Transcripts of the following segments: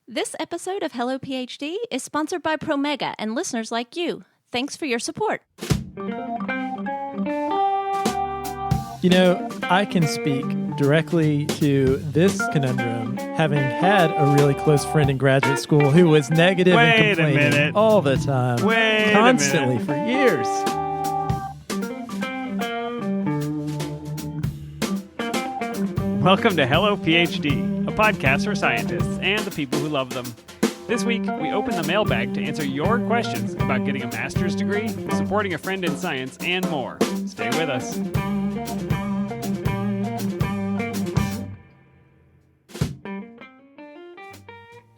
This episode of Hello PhD is sponsored by Promega and listeners like you. Thanks for your support. You know, I can speak directly to this conundrum, having had a really close friend in graduate school who was negative and complaining all the time, constantly for years. Welcome to Hello PhD, a podcast for scientists and the people who love them. This week, we open the mailbag to answer your questions about getting a master's degree, supporting a friend in science, and more. Stay with us.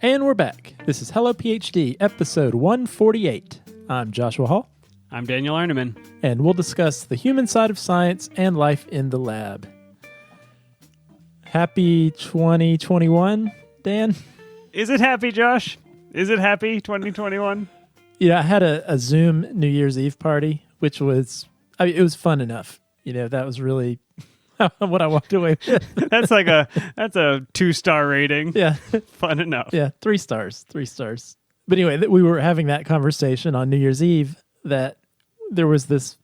And we're back. This is Hello PhD, episode 148. I'm Joshua Hall. I'm Daniel Arneman. And we'll discuss the human side of science and life in the lab. Happy 2021, Dan? Is it happy, Josh? Is it happy 2021? Yeah, I had a Zoom New Year's Eve party, which was, it was fun enough. You know, that was really what I walked away with. That's a 2-star rating. Yeah. Fun enough. Yeah, 3 stars. But anyway, we were having that conversation on New Year's Eve that there was this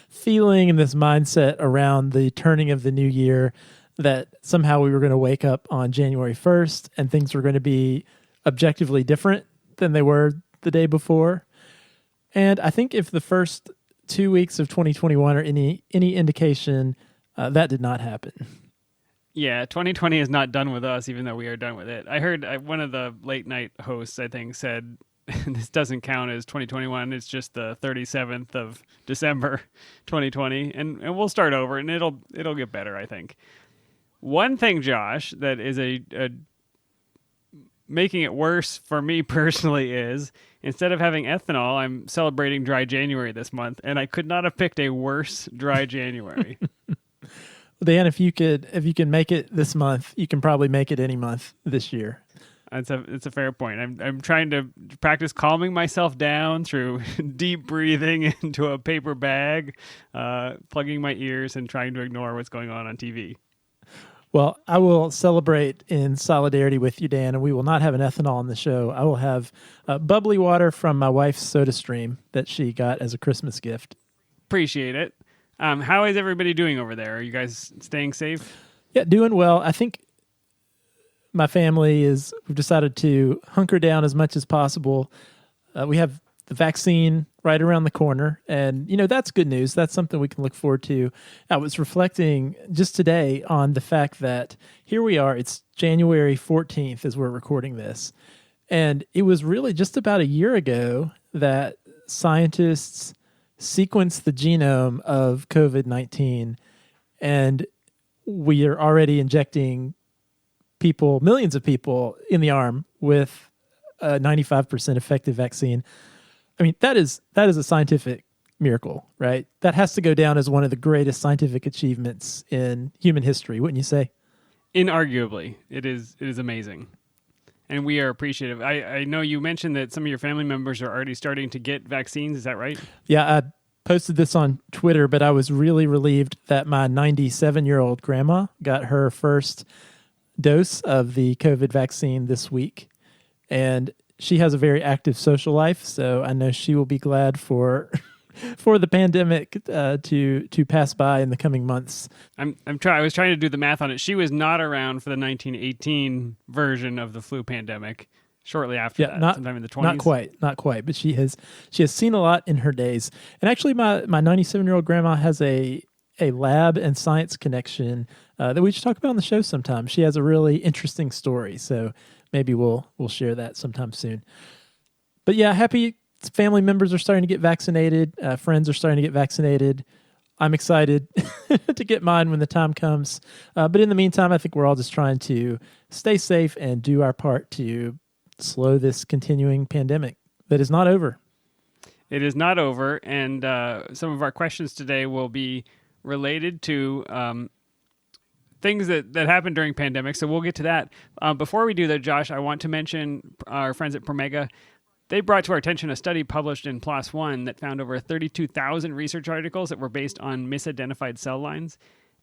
feeling and this mindset around the turning of the new year that somehow we were going to wake up on January 1st and things were going to be objectively different than they were the day before. And I think if the first 2 weeks of 2021 are any indication, that did not happen. Yeah, 2020 is not done with us, even though we are done with it. I heard one of the late night hosts, I think, said this doesn't count as 2021. It's just the 37th of December, 2020, and we'll start over, and it'll get better, I think. One thing, Josh, that is making it worse for me personally is instead of having ethanol, I'm celebrating dry January this month, and I could not have picked a worse dry January. Dan, if you can make it this month, you can probably make it any month this year. It's a fair point. I'm trying to practice calming myself down through deep breathing into a paper bag, plugging my ears, and trying to ignore what's going on TV. Well, I will celebrate in solidarity with you, Dan, and we will not have an ethanol on the show. I will have bubbly water from my wife's soda stream that she got as a Christmas gift. Appreciate it. How is everybody doing over there? Are you guys staying safe? Yeah, doing well. I think my family we've decided to hunker down as much as possible. We have the vaccine right around the corner, and that's good news. That's something we can look forward to. I was reflecting just today on the fact that here we are, it's January 14th as we're recording this, and it was really just about a year ago that scientists sequenced the genome of COVID-19, and we are already injecting millions of people in the arm with a 95% effective vaccine. I mean, that is a scientific miracle, right? That has to go down as one of the greatest scientific achievements in human history, wouldn't you say? Inarguably, it is amazing. And we are appreciative. I know you mentioned that some of your family members are already starting to get vaccines. Is that right? Yeah, I posted this on Twitter, but I was really relieved that my 97-year-old grandma got her first dose of the COVID vaccine this week. And she has a very active social life, so I know she will be glad for the pandemic to pass by in the coming months. I was trying to do the math on it. She was not around for the 1918 version of the flu pandemic. Shortly after that, sometime in the 20s. Not quite. But she has seen a lot in her days. And actually, my 97-year-old grandma has a lab and science connection that we should talk about on the show sometime. She has a really interesting story, so maybe we'll share that sometime soon. But yeah, happy family members are starting to get vaccinated. Friends are starting to get vaccinated. I'm excited to get mine when the time comes. But in the meantime, I think we're all just trying to stay safe and do our part to slow this continuing pandemic that is not over. It is not over, and some of our questions today will be related to things that happened during pandemic, so we'll get to that. Before we do that, Josh, I want to mention our friends at Promega. They brought to our attention a study published in PLOS ONE that found over 32,000 research articles that were based on misidentified cell lines.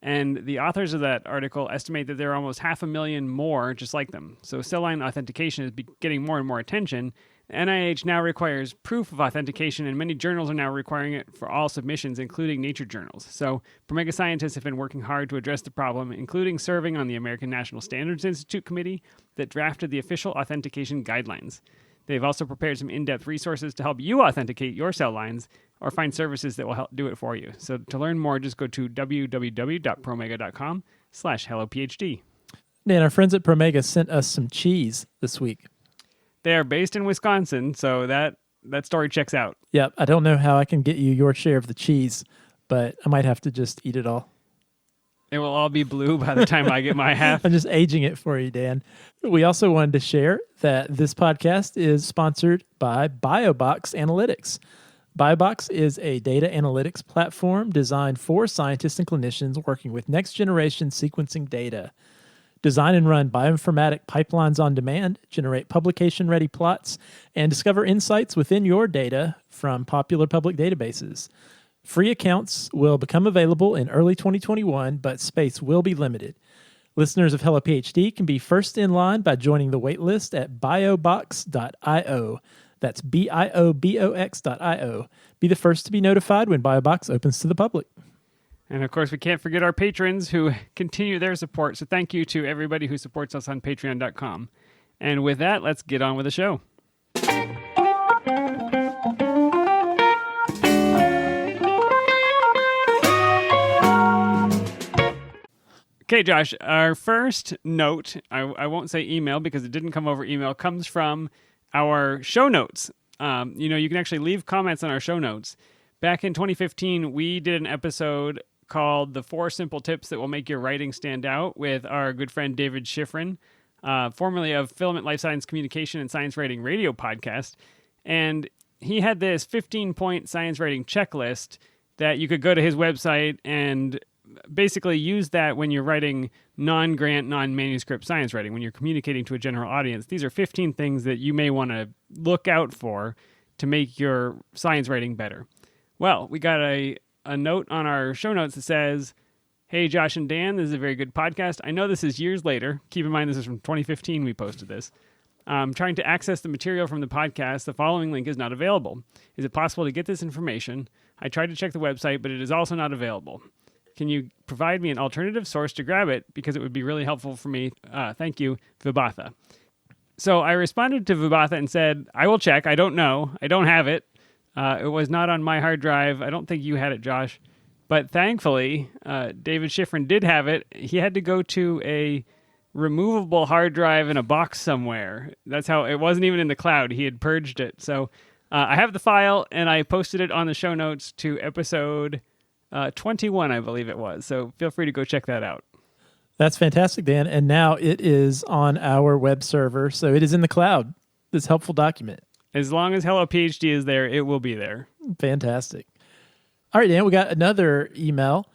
And the authors of that article estimate that there are almost 500,000 more just like them. So cell line authentication is getting more and more attention. NIH now requires proof of authentication, and many journals are now requiring it for all submissions, including nature journals. So Promega scientists have been working hard to address the problem, including serving on the American National Standards Institute committee that drafted the official authentication guidelines. They've also prepared some in-depth resources to help you authenticate your cell lines or find services that will help do it for you. So to learn more, just go to www.promega.com/hellophd. Dan, our friends at Promega sent us some cheese this week. They are based in Wisconsin, so that story checks out. Yep, I don't know how I can get you your share of the cheese, but I might have to just eat it all. It will all be blue by the time I get my half. I'm just aging it for you, Dan. We also wanted to share that this podcast is sponsored by BioBox Analytics. BioBox is a data analytics platform designed for scientists and clinicians working with next-generation sequencing data. Design and run bioinformatic pipelines on demand, generate publication-ready plots, and discover insights within your data from popular public databases. Free accounts will become available in early 2021, but space will be limited. Listeners of Hello PhD can be first in line by joining the waitlist at biobox.io. That's BIOBOX.io. Be the first to be notified when BioBox opens to the public. And of course, we can't forget our patrons who continue their support. So thank you to everybody who supports us on patreon.com. And with that, let's get on with the show. Okay, Josh, our first note, I won't say email because it didn't come over email, comes from our show notes. You can actually leave comments on our show notes. Back in 2015, we did an episode called The 4 Simple Tips That Will Make Your Writing Stand Out with our good friend David Schifrin, formerly of Filament Life Science Communication and Science Writing Radio podcast. And he had this 15-point science writing checklist that you could go to his website and basically use that when you're writing non-grant, non-manuscript science writing, when you're communicating to a general audience. These are 15 things that you may want to look out for to make your science writing better. Well, we got a note on our show notes that says, "Hey, Josh and Dan, this is a very good podcast. I know this is years later. Keep in mind, this is from 2015 we posted this. Trying to access the material from the podcast. The following link is not available. Is it possible to get this information? I tried to check the website, but it is also not available. Can you provide me an alternative source to grab it? Because it would be really helpful for me. Thank you, Vibhatha." So I responded to Vibhatha and said, I will check. I don't know. I don't have it. It was not on my hard drive. I don't think you had it, Josh. But thankfully, David Schifrin did have it. He had to go to a removable hard drive in a box somewhere. That's how it wasn't even in the cloud. He had purged it. So I have the file, and I posted it on the show notes to episode 21, I believe it was. So feel free to go check that out. That's fantastic, Dan. And now it is on our web server, so it is in the cloud, this helpful document. As long as Hello PhD is there, it will be there. Fantastic. All right, Dan, we got another email,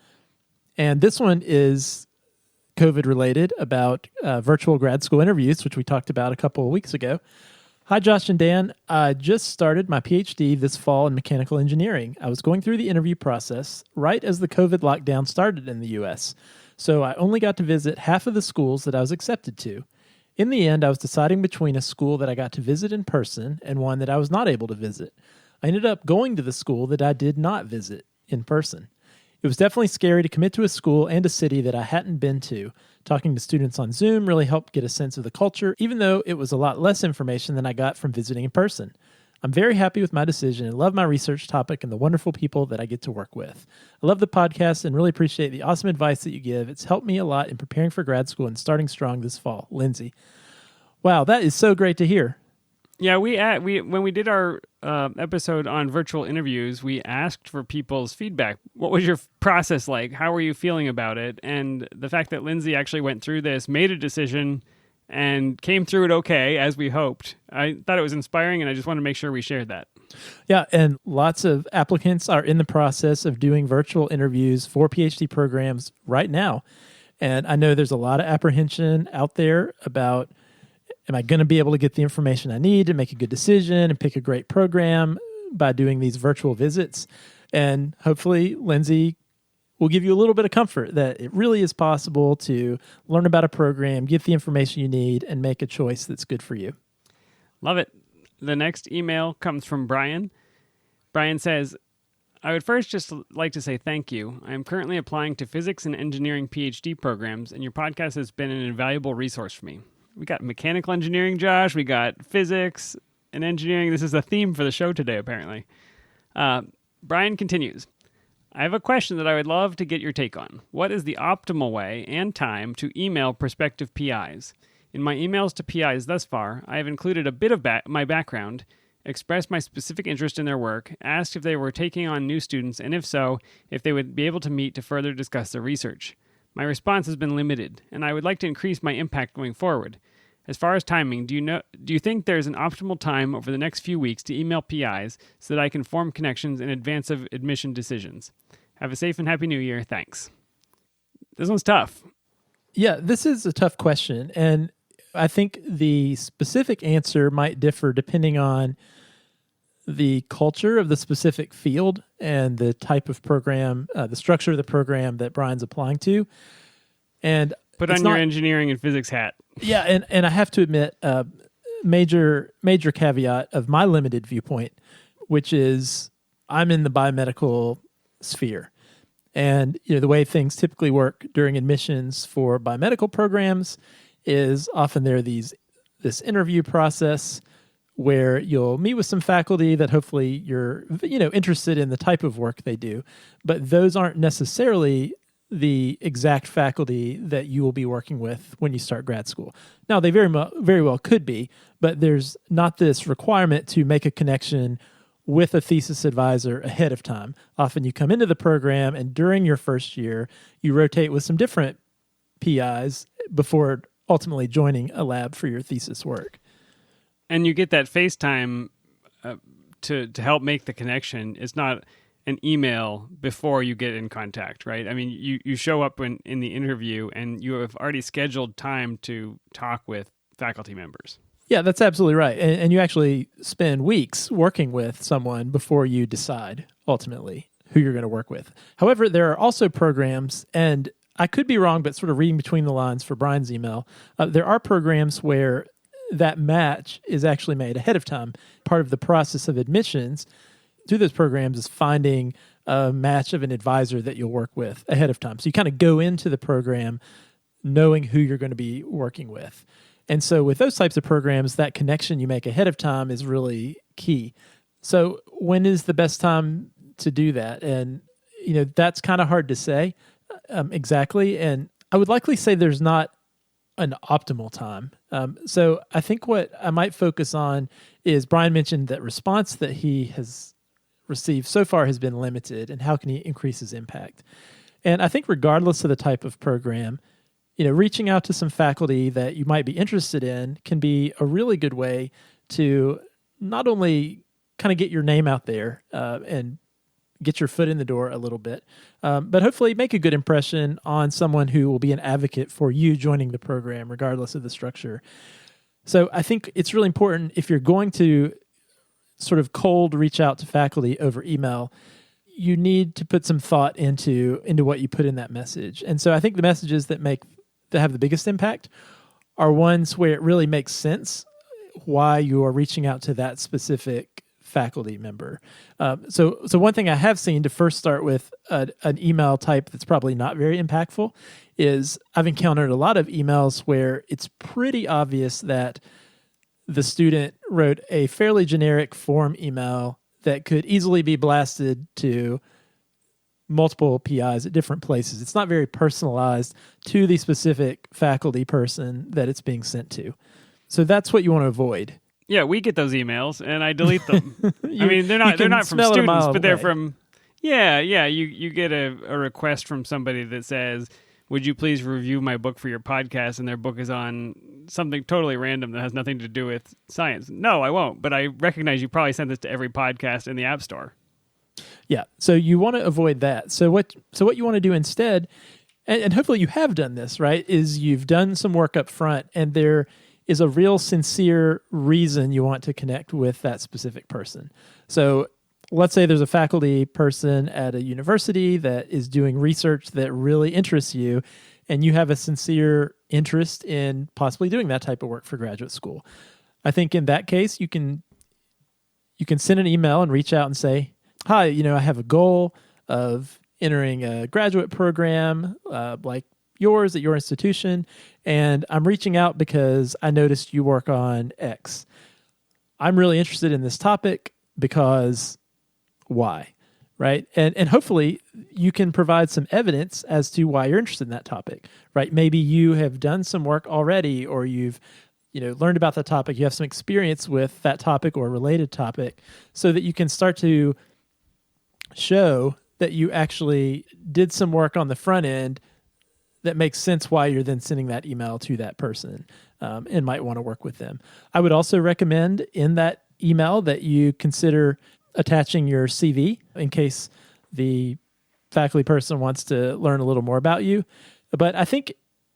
and this one is COVID-related about virtual grad school interviews, which we talked about a couple of weeks ago. Hi, Josh and Dan. I just started my PhD this fall in mechanical engineering. I was going through the interview process right as the COVID lockdown started in the U.S., so I only got to visit half of the schools that I was accepted to. In the end, I was deciding between a school that I got to visit in person and one that I was not able to visit. I ended up going to the school that I did not visit in person. It was definitely scary to commit to a school and a city that I hadn't been to. Talking to students on Zoom really helped get a sense of the culture, even though it was a lot less information than I got from visiting in person. I'm very happy with my decision and love my research topic and the wonderful people that I get to work with. I love the podcast and really appreciate the awesome advice that you give. It's helped me a lot in preparing for grad school and starting strong this fall. Lindsay. Wow, that is so great to hear. Yeah, we when we did our episode on virtual interviews, we asked for people's feedback. What was your process like? How were you feeling about it? And the fact that Lindsay actually went through this, made a decision, and came through it okay, as we hoped. I thought it was inspiring, and I just want to make sure we shared that. Yeah, and lots of applicants are in the process of doing virtual interviews for PhD programs right now. And I know there's a lot of apprehension out there about, am I going to be able to get the information I need to make a good decision and pick a great program by doing these virtual visits? And hopefully Lindsay will give you a little bit of comfort that it really is possible to learn about a program, get the information you need, and make a choice that's good for you. Love it. The next email comes from Brian. Brian says, I would first just like to say thank you. I am currently applying to physics and engineering PhD programs, and your podcast has been an invaluable resource for me. We got mechanical engineering, Josh. We got physics and engineering. This is a theme for the show today, apparently. Brian continues, I have a question that I would love to get your take on. What is the optimal way and time to email prospective PIs? In my emails to PIs thus far, I have included a bit of my background, expressed my specific interest in their work, asked if they were taking on new students, and if so, if they would be able to meet to further discuss their research. My response has been limited, and I would like to increase my impact going forward. As far as timing, do you think there's an optimal time over the next few weeks to email PIs so that I can form connections in advance of admission decisions? Have a safe and happy new year. Thanks. This one's tough. Yeah, this is a tough question. And I think the specific answer might differ depending on the culture of the specific field and the type of program, the structure of the program that Brian's applying to. And put on your engineering and physics hat. Yeah, and I have to admit, major caveat of my limited viewpoint, which is I'm in the biomedical sphere. And the way things typically work during admissions for biomedical programs is often this interview process where you'll meet with some faculty that hopefully you're interested in the type of work they do, but those aren't necessarily the exact faculty that you will be working with when you start grad school. Now, they very well could be, but there's not this requirement to make a connection with a thesis advisor ahead of time. Often you come into the program, and during your first year, you rotate with some different PIs before ultimately joining a lab for your thesis work. And you get that FaceTime to help make the connection. It's not an email before you get in contact, right? I mean, you show up in the interview and you have already scheduled time to talk with faculty members. Yeah, that's absolutely right. And you actually spend weeks working with someone before you decide ultimately who you're going to work with. However, there are also programs, and I could be wrong, but sort of reading between the lines for Brian's email, there are programs where that match is actually made ahead of time. Part of the process of admissions to those programs is finding a match of an advisor that you'll work with ahead of time. So you kind of go into the program knowing who you're going to be working with. And so with those types of programs, that connection you make ahead of time is really key. So when is the best time to do that? And, that's kind of hard to say exactly. And I would likely say there's not an optimal time. So I think what I might focus on is Brian mentioned that response that he has received so far has been limited, and how can he increase his impact? And I think regardless of the type of program, reaching out to some faculty that you might be interested in can be a really good way to not only kind of get your name out there and get your foot in the door a little bit, but hopefully make a good impression on someone who will be an advocate for you joining the program, regardless of the structure. So I think it's really important, if you're going to sort of cold reach out to faculty over email, you need to put some thought into what you put in that message. And so I think the messages that have the biggest impact are ones where it really makes sense why you are reaching out to that specific faculty member. So one thing I have seen to first start with an email type that's probably not very impactful is I've encountered a lot of emails where it's pretty obvious that the student wrote a fairly generic form email that could easily be blasted to multiple PIs at different places. It's not very personalized to the specific faculty person that it's being sent to. So that's what you want to avoid. Yeah, we get those emails and I delete them. I mean, they're not from students, but they're from you get a request from somebody that says, would you please review my book for your podcast? And their book is on something totally random that has nothing to do with science. No, I won't. But I recognize you probably sent this to every podcast in the App Store. Yeah. So you want to avoid that. So what you want to do instead, and hopefully you have done this, right, is you've done some work up front and there is a real sincere reason you want to connect with that specific person. So let's say there's a faculty person at a university that is doing research that really interests you, and you have a sincere interest in possibly doing that type of work for graduate school. I think in that case, you can send an email and reach out and say, hi, I have a goal of entering a graduate program like yours at your institution, and I'm reaching out because I noticed you work on X. I'm really interested in this topic because Y, right? And hopefully you can provide some evidence as to why you're interested in that topic, right? Maybe you have done some work already, or you've learned about that topic. You have some experience with that topic or a related topic, so that you can start to show that you actually did some work on the front end that makes sense why you're then sending that email to that person and might want to work with them. I would also recommend in that email that you consider attaching your CV in case the faculty person wants to learn a little more about you. But I think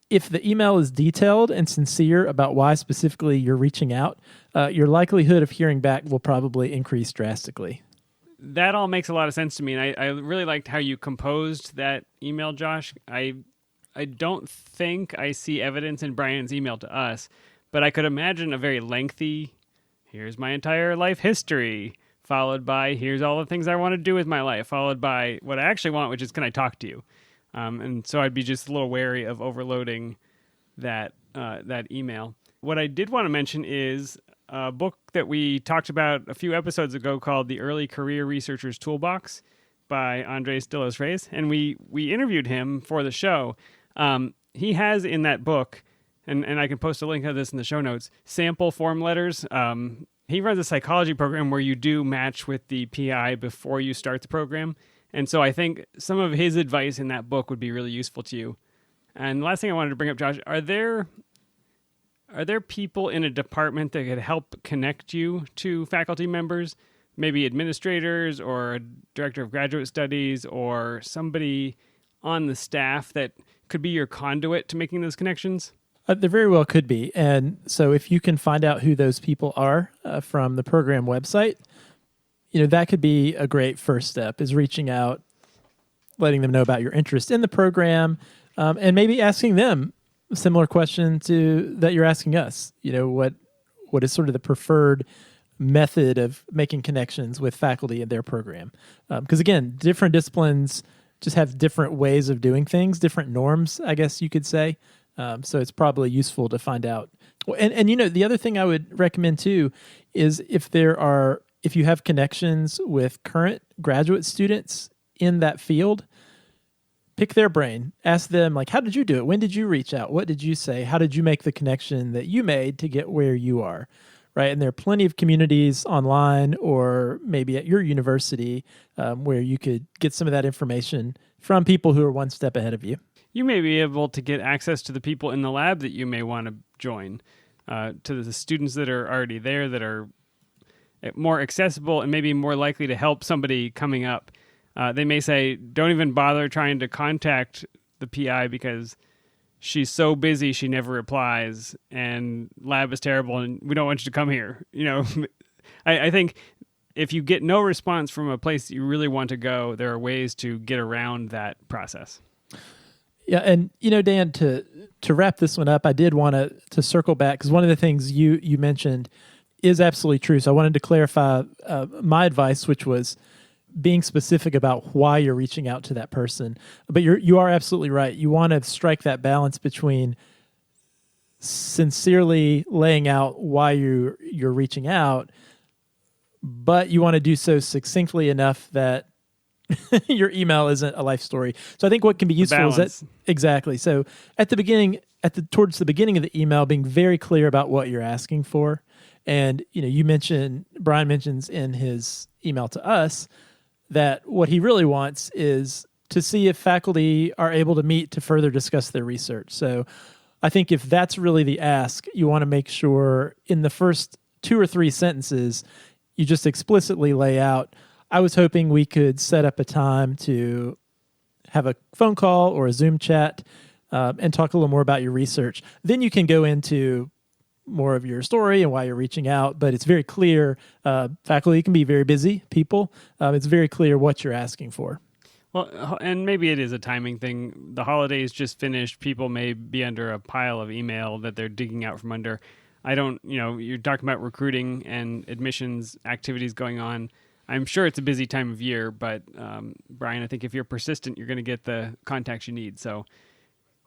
if the email is detailed and sincere about why specifically you're reaching out, your likelihood of hearing back will probably increase drastically. That all makes a lot of sense to me, and I really liked how you composed that email, Josh. I don't think I see evidence in Brian's email to us, but I could imagine a very lengthy, here's my entire life history, followed by here's all the things I want to do with my life, followed by what I actually want, which is can I talk to you? And so I'd be just a little wary of overloading that email. What I did want to mention is a book that we talked about a few episodes ago called The Early Career Researcher's Toolbox by Andres de los Reyes, and we interviewed him for the show. He has in that book, and I can post a link of this in the show notes, sample form letters. He runs a psychology program where you do match with the PI before you start the program. And so I think some of his advice in that book would be really useful to you. And the last thing I wanted to bring up, Josh, are there people in a department that could help connect you to faculty members, maybe administrators or a director of graduate studies or somebody on the staff that could be your conduit to making those connections? There very well could be. And so if you can find out who those people are from the program website, that could be a great first step, is reaching out, letting them know about your interest in the program, and maybe asking them a similar question that you're asking us. What is sort of the preferred method of making connections with faculty in their program? Because again, different disciplines just have different ways of doing things, different norms, I guess you could say. So it's probably useful to find out. And the other thing I would recommend too is if you have connections with current graduate students in that field, pick their brain. Ask them, how did you do it? When did you reach out? What did you say? How did you make the connection that you made to get where you are? Right? And there are plenty of communities online or maybe at your university where you could get some of that information from people who are one step ahead of you. You may be able to get access to the people in the lab that you may want to join, to the students that are already there that are more accessible and maybe more likely to help somebody coming up. They may say, don't even bother trying to contact the PI because she's so busy she never replies and lab is terrible and we don't want you to come here. I think if you get no response from a place that you really want to go, there are ways to get around that process. Yeah, and Dan, to wrap this one up, I did want to circle back because one of the things you mentioned is absolutely true. So I wanted to clarify my advice, which was being specific about why you're reaching out to that person. But you are absolutely right. You want to strike that balance between sincerely laying out why you're reaching out, but you want to do so succinctly enough that your email isn't a life story. So I think what can be useful is that exactly. So at the beginning, towards the beginning of the email, being very clear about what you're asking for. And Brian mentions in his email to us that what he really wants is to see if faculty are able to meet to further discuss their research. So I think if that's really the ask, you want to make sure in the first 2 or 3 sentences, you just explicitly lay out, I was hoping we could set up a time to have a phone call or a Zoom chat and talk a little more about your research. Then you can go into more of your story and why you're reaching out, but it's very clear. Faculty can be very busy people. It's very clear what you're asking for. Well, and maybe it is a timing thing. The holidays just finished. People may be under a pile of email that they're digging out from under. You're talking about recruiting and admissions activities going on. I'm sure it's a busy time of year, but Brian, I think if you're persistent, you're going to get the contacts you need. So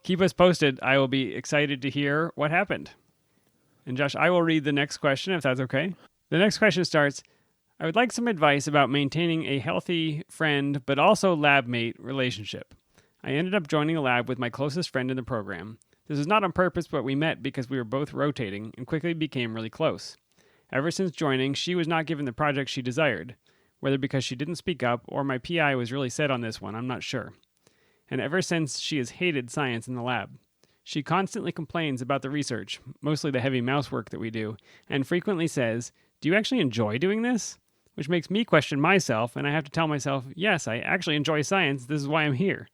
keep us posted. I will be excited to hear what happened. And Josh, I will read the next question if that's okay. The next question starts, I would like some advice about maintaining a healthy friend, but also lab mate relationship. I ended up joining a lab with my closest friend in the program. This was not on purpose, but we met because we were both rotating and quickly became really close. Ever since joining, she was not given the project she desired, whether because she didn't speak up or my PI was really set on this one, I'm not sure. And ever since, she has hated science in the lab. She constantly complains about the research, mostly the heavy mouse work that we do, and frequently says, "Do you actually enjoy doing this?" Which makes me question myself, and I have to tell myself, yes, I actually enjoy science, this is why I'm here.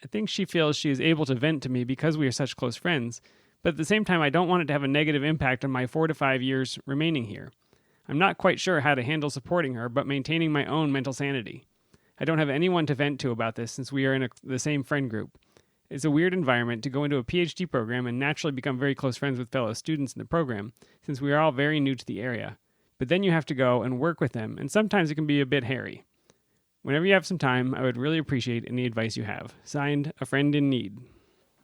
I think she feels she is able to vent to me because we are such close friends, but at the same time I don't want it to have a negative impact on my 4 to 5 years remaining here. I'm not quite sure how to handle supporting her, but maintaining my own mental sanity. I don't have anyone to vent to about this since we are in the same friend group. It's a weird environment to go into a PhD program and naturally become very close friends with fellow students in the program, since we are all very new to the area. But then you have to go and work with them, and sometimes it can be a bit hairy. Whenever you have some time, I would really appreciate any advice you have. Signed, a friend in need.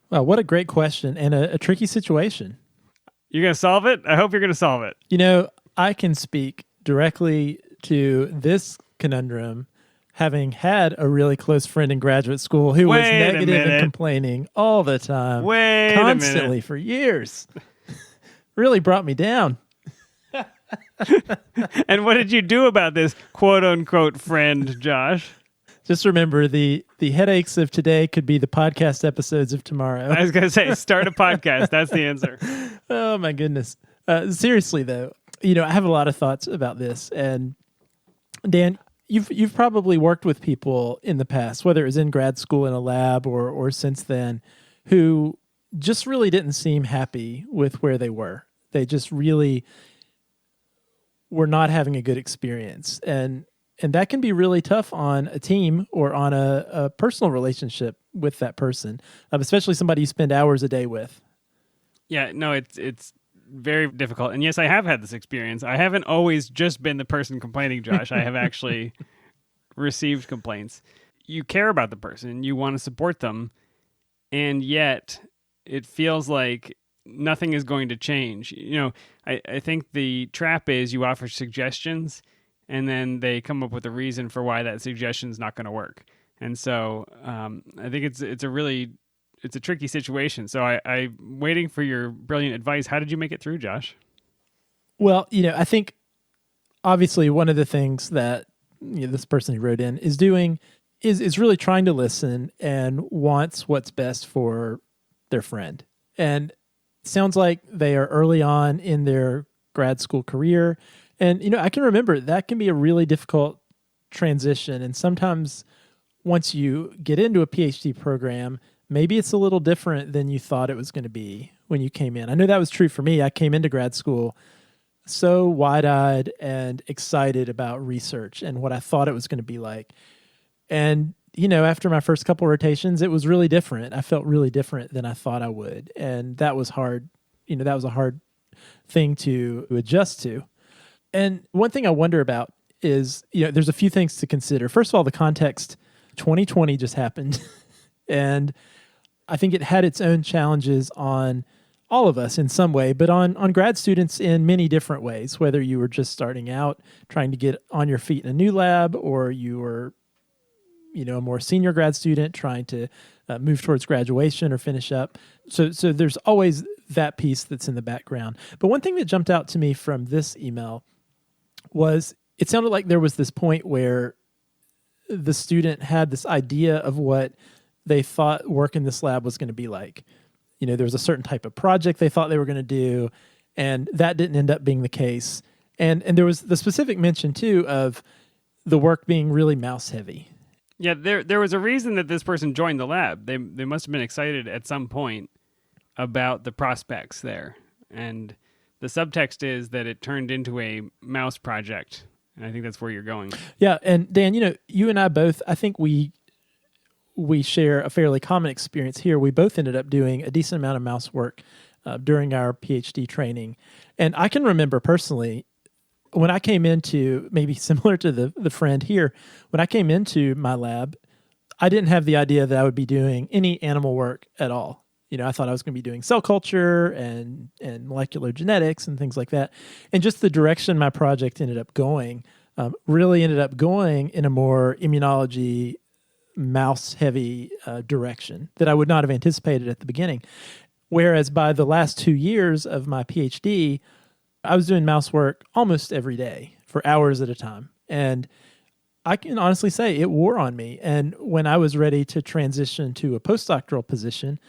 Wow, what a great question and a tricky situation. You're going to solve it? I hope you're going to solve it. You know, I can speak directly to this conundrum, having had a really close friend in graduate school who was negative and complaining all the time, constantly for years. Really brought me down. And what did you do about this quote-unquote friend, Josh? Just remember, the headaches of today could be the podcast episodes of tomorrow. I was going to say, start a podcast. That's the answer. Oh, my goodness. Seriously, though, I have a lot of thoughts about this. And Dan, you've probably worked with people in the past, whether it was in grad school in a lab or since then, who just really didn't seem happy with where they were. They just really were not having a good experience. And that can be really tough on a team or on a personal relationship with that person, especially somebody you spend hours a day with. Yeah, no, it's very difficult. And yes, I have had this experience. I haven't always just been the person complaining, Josh. I have actually received complaints. You care about the person, you want to support them, and yet it feels like nothing is going to change. I think the trap is you offer suggestions and then they come up with a reason for why that suggestion is not going to work. And so I think it's a tricky situation. So I'm waiting for your brilliant advice. How did you make it through, Josh? Well, I think obviously one of the things that this person who wrote in is doing is really trying to listen and wants what's best for their friend. And it sounds like they are early on in their grad school career. And, I can remember that can be a really difficult transition. And sometimes once you get into a PhD program, maybe it's a little different than you thought it was going to be when you came in. I know that was true for me. I came into grad school so wide-eyed and excited about research and what I thought it was going to be like. And, after my first couple rotations, it was really different. I felt really different than I thought I would. And that was hard. That was a hard thing to adjust to. And one thing I wonder about is, there's a few things to consider. First of all, the context. 2020 just happened. And I think it had its own challenges on all of us in some way, but on grad students in many different ways, whether you were just starting out trying to get on your feet in a new lab, or you were, a more senior grad student trying to move towards graduation or finish up. So there's always that piece that's in the background. But one thing that jumped out to me from this email was it sounded like there was this point where the student had this idea of what they thought work in this lab was going to be like. There was a certain type of project they thought they were going to do, and that didn't end up being the case. And there was the specific mention, too, of the work being really mouse heavy. Yeah, there was a reason that this person joined the lab. They must have been excited at some point about the prospects there. And the subtext is that it turned into a mouse project. And I think that's where you're going. Yeah, and Dan, you and I both, I think we share a fairly common experience here. We both ended up doing a decent amount of mouse work during our PhD training. And I can remember personally, when I came into, maybe similar to the friend here, when I came into my lab, I didn't have the idea that I would be doing any animal work at all. I thought I was going to be doing cell culture and molecular genetics and things like that. And just the direction my project ended up going really ended up going in a more immunology, mouse-heavy direction that I would not have anticipated at the beginning. Whereas by the last 2 years of my PhD, I was doing mouse work almost every day for hours at a time. And I can honestly say it wore on me. And when I was ready to transition to a postdoctoral position,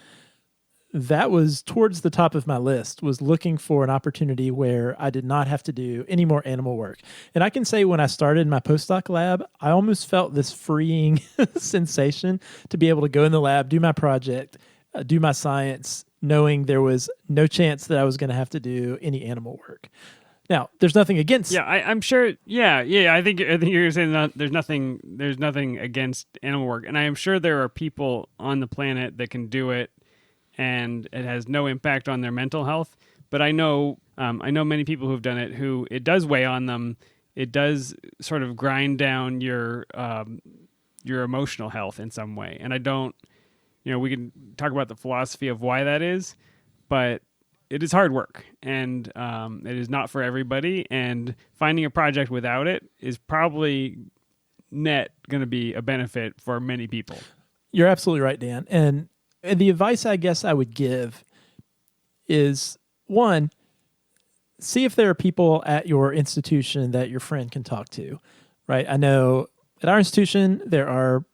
that was towards the top of my list, was looking for an opportunity where I did not have to do any more animal work. And I can say when I started my postdoc lab, I almost felt this freeing sensation to be able to go in the lab, do my project, do my science, knowing there was no chance that I was going to have to do any animal work. Now, there's nothing against. Yeah, I'm sure. Yeah. I think you're saying that there's nothing against animal work, and I am sure there are people on the planet that can do it, and it has no impact on their mental health. But I know many people who've done it who it does weigh on them. It does sort of grind down your emotional health in some way, and I don't. We can talk about the philosophy of why that is, but it is hard work, and it is not for everybody, and finding a project without it is probably net going to be a benefit for many people. You're absolutely right, Dan. And the advice I guess I would give is, one, see if there are people at your institution that your friend can talk to, right? I know at our institution, there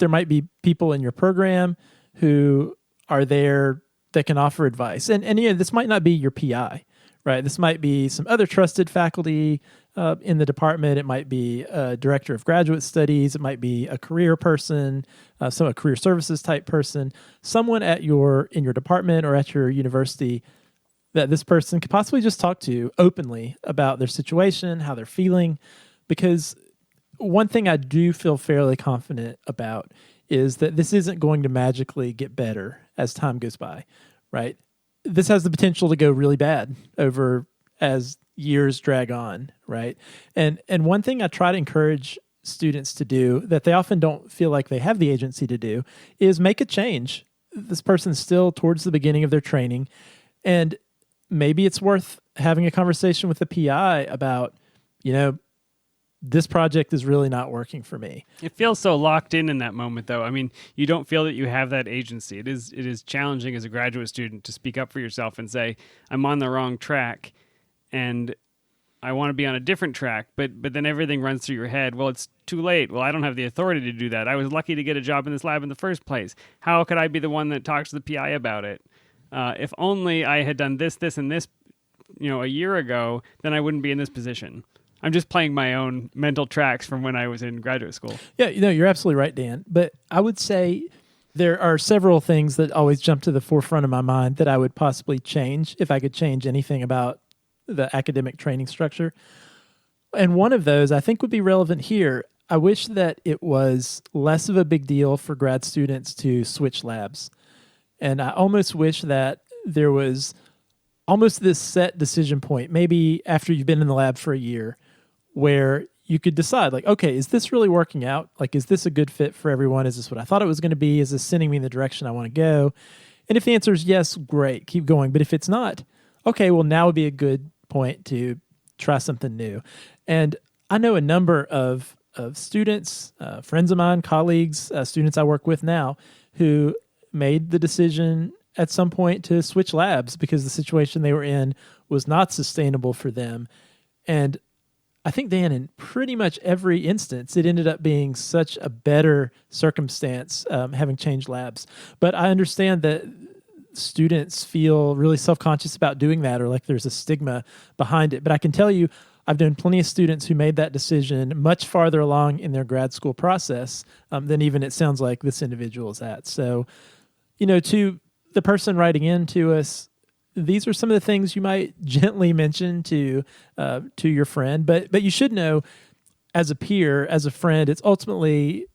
might be people in your program who are there that can offer advice. And this might not be your PI, right? This might be some other trusted faculty in the department. It might be a director of graduate studies. It might be a career person, a career services type person, someone in your department or at your university that this person could possibly just talk to openly about their situation, how they're feeling. Because one thing I do feel fairly confident about is that this isn't going to magically get better as time goes by, right? This has the potential to go really bad as years drag on, right? And one thing I try to encourage students to do that they often don't feel like they have the agency to do is make a change. This person's still towards the beginning of their training, and maybe it's worth having a conversation with the PI about, this project is really not working for me. It feels so locked in that moment, though. I mean, you don't feel that you have that agency. It is challenging as a graduate student to speak up for yourself and say, I'm on the wrong track and I want to be on a different track. But then everything runs through your head. Well, it's too late. Well, I don't have the authority to do that. I was lucky to get a job in this lab in the first place. How could I be the one that talks to the PI about it? If only I had done this, and this, a year ago, then I wouldn't be in this position. I'm just playing my own mental tracks from when I was in graduate school. Yeah, you're absolutely right, Dan. But I would say there are several things that always jump to the forefront of my mind that I would possibly change if I could change anything about the academic training structure. And one of those I think would be relevant here. I wish that it was less of a big deal for grad students to switch labs. And I almost wish that there was almost this set decision point, maybe after you've been in the lab for a year, where you could decide, like, okay, is this really working out? Like, is this a good fit for everyone? Is this what I thought it was going to be? Is this sending me in the direction I want to go? And if the answer is yes, great, keep going. But if it's not, okay, well, now would be a good point to try something new. And I know a number of students, friends of mine, colleagues, students I work with now, who made the decision at some point to switch labs because the situation they were in was not sustainable for them. And I think, Dan, in pretty much every instance, it ended up being such a better circumstance having changed labs. But I understand that students feel really self-conscious about doing that, or like there's a stigma behind it. But I can tell you, I've known plenty of students who made that decision much farther along in their grad school process than even it sounds like this individual is at. So, to the person writing in to us, these are some of the things you might gently mention to your friend. But you should know, as a peer, as a friend, it's ultimately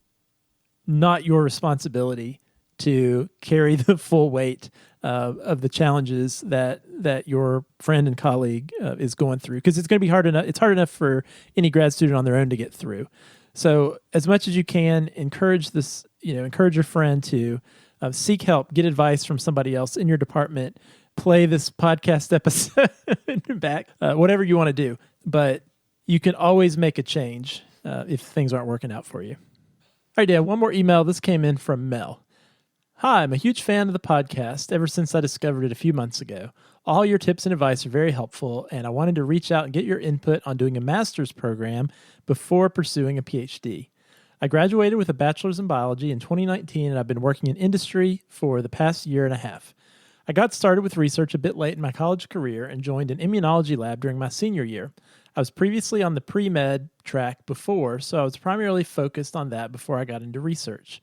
not your responsibility to carry the full weight of the challenges that your friend and colleague is going through, because it's going to be hard enough. It's hard enough for any grad student on their own to get through. So as much as you can, encourage your friend to seek help, get advice from somebody else in your department, play this podcast episode back, whatever you want to do. But you can always make a change if things aren't working out for you. All right, Dan, one more email. This came in from Mel. Hi, I'm a huge fan of the podcast ever since I discovered it a few months ago. All your tips and advice are very helpful, and I wanted to reach out and get your input on doing a master's program before pursuing a PhD. I graduated with a bachelor's in biology in 2019, and I've been working in industry for the past year and a half. I got started with research a bit late in my college career and joined an immunology lab during my senior year. I was previously on the pre-med track before, so I was primarily focused on that before I got into research.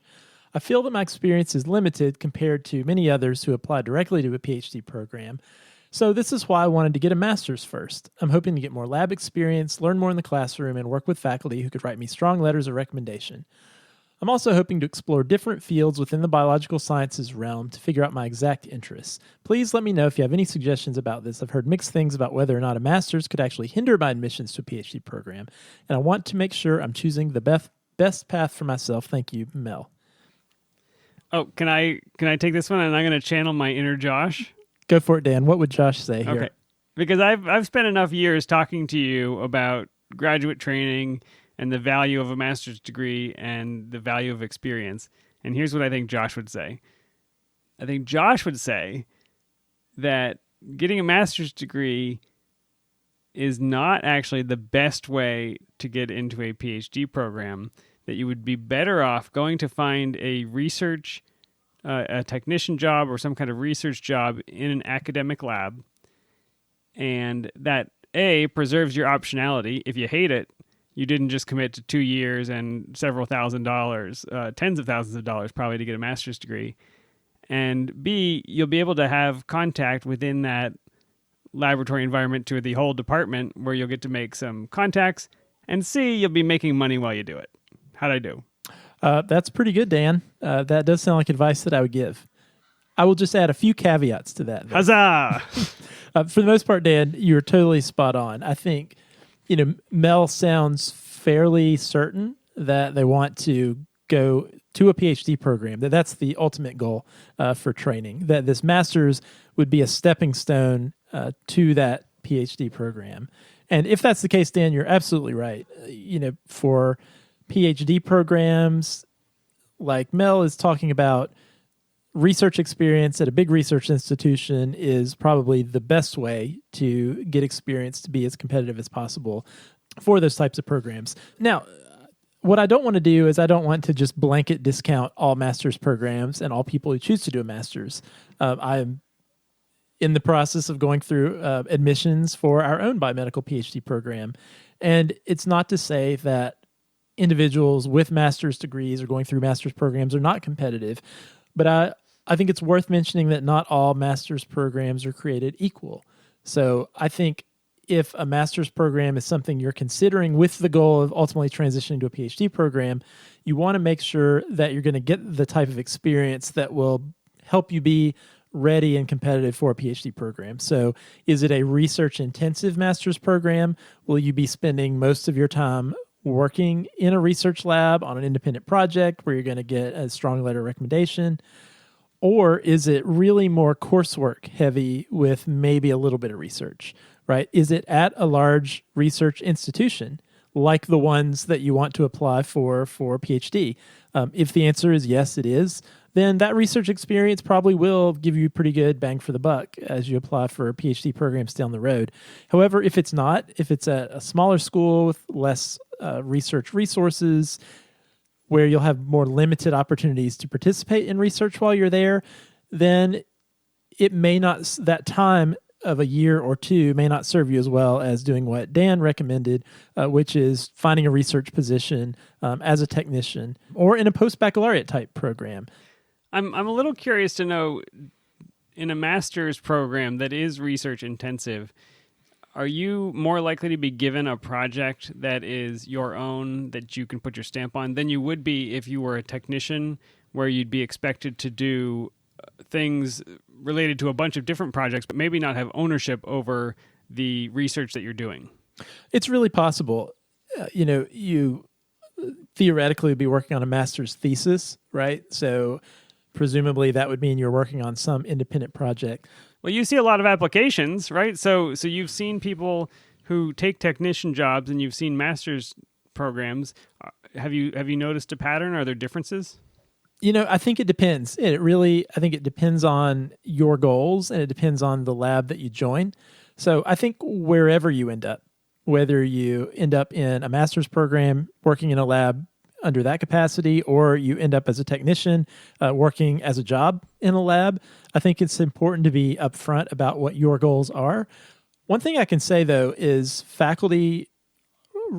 I feel that my experience is limited compared to many others who apply directly to a PhD program, so this is why I wanted to get a master's first. I'm hoping to get more lab experience, learn more in the classroom, and work with faculty who could write me strong letters of recommendation. I'm also hoping to explore different fields within the biological sciences realm to figure out my exact interests. Please let me know if you have any suggestions about this. I've heard mixed things about whether or not a master's could actually hinder my admissions to a PhD program, and I want to make sure I'm choosing the best path for myself. Thank you, Mel. Oh, can I take this one? And I'm going to channel my inner Josh. Go for it, Dan. What would Josh say here? Okay, because I've spent enough years talking to you about graduate training and the value of a master's degree and the value of experience. And here's what I think Josh would say. I think Josh would say that getting a master's degree is not actually the best way to get into a PhD program, that you would be better off going to find a research, a technician job or some kind of research job in an academic lab. And that, A, preserves your optionality. If you hate it, you didn't just commit to 2 years and several $1,000s, tens of thousands of dollars probably to get a master's degree. And B, you'll be able to have contact within that laboratory environment to the whole department where you'll get to make some contacts. And C, you'll be making money while you do it. How'd I do? That's pretty good, Dan. That does sound like advice that I would give. I will just add a few caveats to that, though. Huzzah! For the most part, Dan, you're totally spot on. I think, Mel sounds fairly certain that they want to go to a PhD program, that's the ultimate goal for training, that this master's would be a stepping stone to that PhD program. And if that's the case, Dan, you're absolutely right. For PhD programs, like Mel is talking about, research experience at a big research institution is probably the best way to get experience to be as competitive as possible for those types of programs. Now, what I don't want to do is I don't want to just blanket discount all master's programs and all people who choose to do a master's. I'm in the process of going through admissions for our own biomedical PhD program. And it's not to say that individuals with master's degrees or going through master's programs are not competitive, but I think it's worth mentioning that not all master's programs are created equal. So I think if a master's program is something you're considering with the goal of ultimately transitioning to a PhD program, you want to make sure that you're going to get the type of experience that will help you be ready and competitive for a PhD program. So is it a research-intensive master's program? Will you be spending most of your time working in a research lab on an independent project where you're going to get a strong letter of recommendation? Or is it really more coursework heavy with maybe a little bit of research, right? Is it at a large research institution like the ones that you want to apply for PhD? If the answer is yes, it is, then that research experience probably will give you pretty good bang for the buck as you apply for PhD programs down the road. However, if it's not, if it's at a smaller school with less research resources, where you'll have more limited opportunities to participate in research while you're there, then it may not, that time of a year or two may not serve you as well as doing what Dan recommended, which is finding a research position as a technician or in a post-baccalaureate type program. I'm a little curious to know, in a master's program that is research intensive, are you more likely to be given a project that is your own, that you can put your stamp on, than you would be if you were a technician, where you'd be expected to do things related to a bunch of different projects, but maybe not have ownership over the research that you're doing? It's really possible. You theoretically would be working on a master's thesis, right? So presumably that would mean you're working on some independent project. Well, you see a lot of applications, right? So you've seen people who take technician jobs, and you've seen master's programs. Have you noticed a pattern? Are there differences? I think it depends. I think it depends on your goals, and it depends on the lab that you join. So I think wherever you end up, whether you end up in a master's program working in a lab under that capacity, or you end up as a technician working as a job in a lab, I think it's important to be upfront about what your goals are. One thing I can say, though, is faculty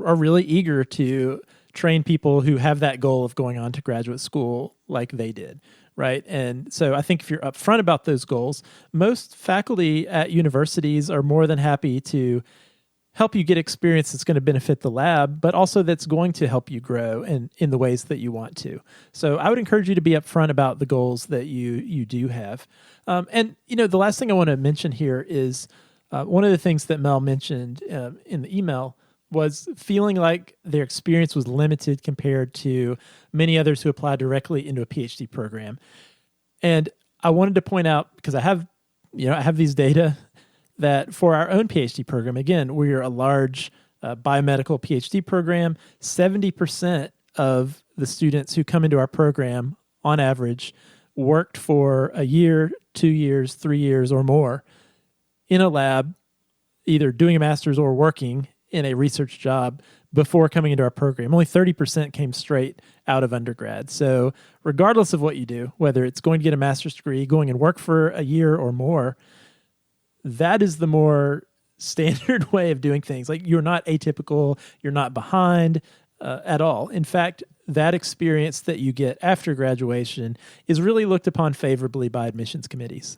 are really eager to train people who have that goal of going on to graduate school like they did, right? And so I think if you're upfront about those goals, most faculty at universities are more than happy to help you get experience that's going to benefit the lab, but also that's going to help you grow in the ways that you want to. So I would encourage you to be upfront about the goals that you do have. And the last thing I want to mention here is one of the things that Mel mentioned in the email was feeling like their experience was limited compared to many others who applied directly into a PhD program. And I wanted to point out, because I have these data, that for our own PhD program, again, we are a large biomedical PhD program. 70% of the students who come into our program, on average, worked for a year, 2 years, 3 years, or more in a lab, either doing a master's or working in a research job before coming into our program. Only 30% came straight out of undergrad. So regardless of what you do, whether it's going to get a master's degree, going and work for a year or more, that is the more standard way of doing things. Like, you're not atypical, you're not behind at all. In fact, that experience that you get after graduation is really looked upon favorably by admissions committees.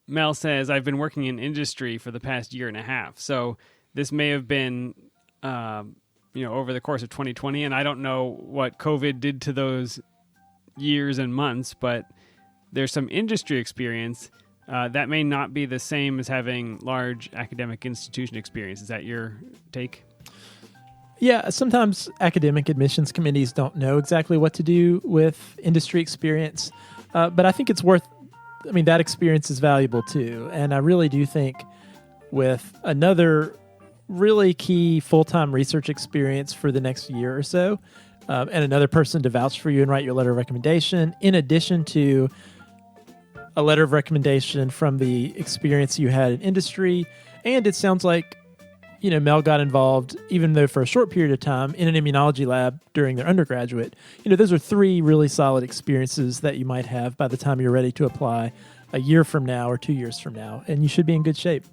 Mel says, I've been working in industry for the past year and a half. So this may have been, over the course of 2020, and I don't know what COVID did to those years and months, but there's some industry experience. That may not be the same as having large academic institution experience. Is that your take? Yeah, sometimes academic admissions committees don't know exactly what to do with industry experience, but I think it's that experience is valuable too. And I really do think with another really key full-time research experience for the next year or so, and another person to vouch for you and write your letter of recommendation, in addition to a letter of recommendation from the experience you had in industry. And it sounds like, Mel got involved, even though for a short period of time, in an immunology lab during their undergraduate. Those are 3 really solid experiences that you might have by the time you're ready to apply a year from now or 2 years from now, and you should be in good shape.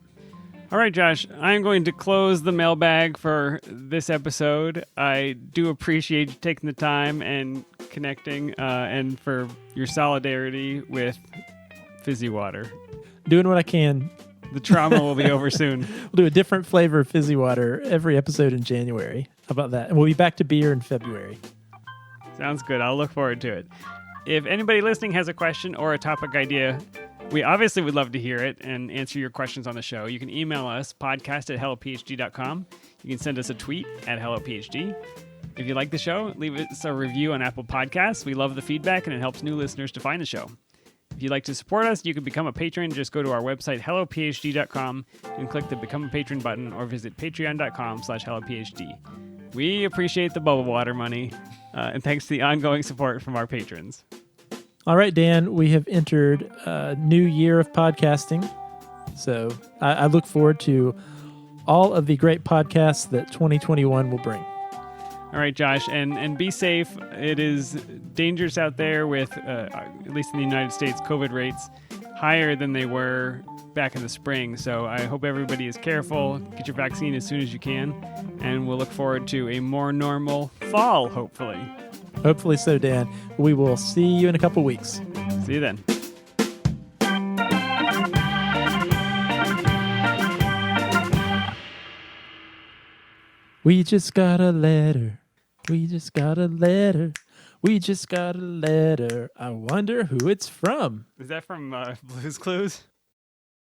All right, Josh, I'm going to close the mailbag for this episode. I do appreciate you taking the time and connecting, and for your solidarity with fizzy water. Doing what I can. The trauma will be over soon. We'll do a different flavor of fizzy water every episode in January. How about that? And we'll be back to beer in February. Sounds good. I'll look forward to it. If anybody listening has a question or a topic idea, we obviously would love to hear it and answer your questions on the show. You can email us, podcast@hellophd.com. You can send us a tweet @hellophd. If you like the show, leave us a review on Apple Podcasts. We love the feedback, and it helps new listeners to find the show. If you'd like to support us, you can become a patron. Just go to our website, hellophd.com, and click the Become a Patron button, or visit patreon.com/hellophd. We appreciate the bubble water money, and thanks to the ongoing support from our patrons. All right, Dan, we have entered a new year of podcasting. So I look forward to all of the great podcasts that 2021 will bring. All right, Josh, and be safe. It is dangerous out there with, at least in the United States, COVID rates higher than they were back in the spring. So I hope everybody is careful. Get your vaccine as soon as you can. And we'll look forward to a more normal fall, hopefully. Hopefully so, Dan. We will see you in a couple weeks. See you then. We just got a letter. We just got a letter. We just got a letter. I wonder who it's from. Is that from Blue's Clues?